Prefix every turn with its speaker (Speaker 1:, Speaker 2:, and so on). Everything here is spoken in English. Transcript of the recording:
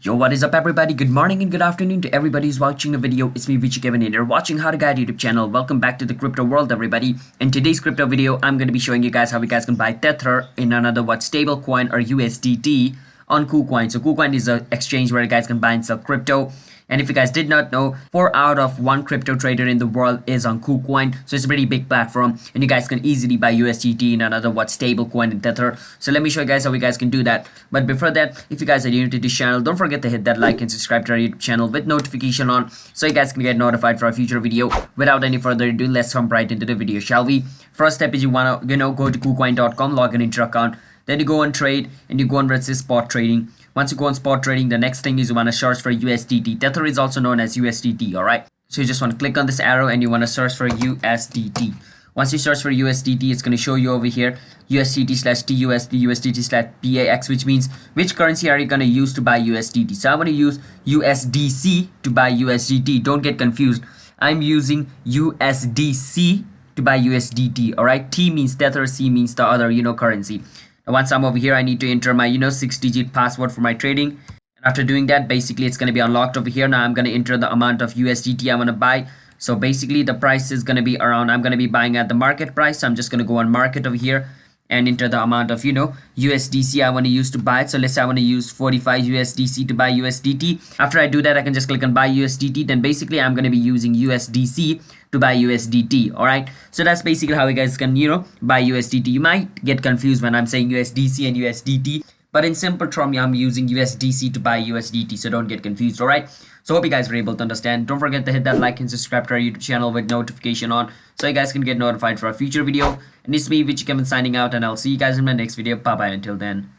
Speaker 1: Yo, what is up everybody? Good morning and good afternoon to everybody who's watching the video. It's me, Vichy Kevin, and you're watching How to Guide YouTube channel. Welcome back to the crypto world, everybody. In today's crypto video, I'm going to be showing you guys how you guys can buy Tether in another stable coin or USDT on Kucoin. So Kucoin is an exchange where you guys can buy and sell crypto. And if you guys did not know, 4 out of 1 crypto trader in the world is on Kucoin. So it's a pretty big platform and you guys can easily buy USDT in another stable coin in Tether. So let me show you guys how you guys can do that. But before that, if you guys are new to this channel, don't forget to hit that like and subscribe to our YouTube channel with notification on so you guys can get notified for a future video. Without any further ado, let's jump right into the video, shall we? First step is you want to go to kucoin.com, log in into your account. Then you go on trade and you go on where it says spot trading. Once you go on spot trading, the next thing is you want to search for USDT. Tether is also known as USDT, alright? So you just want to click on this arrow and you want to search for USDT. Once you search for USDT, it's going to show you over here USDT/TUSD, USDT/PAX, which means which currency are you going to use to buy USDT. So I'm going to use USDC to buy USDT. Don't get confused. I'm using USDC to buy USDT, alright? T means Tether, C means the other, currency. Once I'm over here, I need to enter my 6-digit password for my trading. And after doing that, basically it's going to be unlocked over here. Now I'm going to enter the amount of USDT I want to buy. So basically the price is going to be around, I'm going to be buying at the market price. So I'm just going to go on market over here and enter the amount of USDC I want to use to buy it. So let's say I want to use 45 USDC to buy USDT. After I do that, I can just click on buy USDT. Then basically I'm going to be using USDC to buy USDT. All right, so that's basically how you guys can buy USDT. You might get confused when I'm saying USDC and USDT, but in simple term, I'm using USDC to buy USDT, so don't get confused. All right, so hope you guys were able to understand. Don't forget to hit that like and subscribe to our YouTube channel with notification on so you guys can get notified for a future video. And it's me, Vichy Kevin, signing out, and I'll see you guys in my next video. Bye bye until then.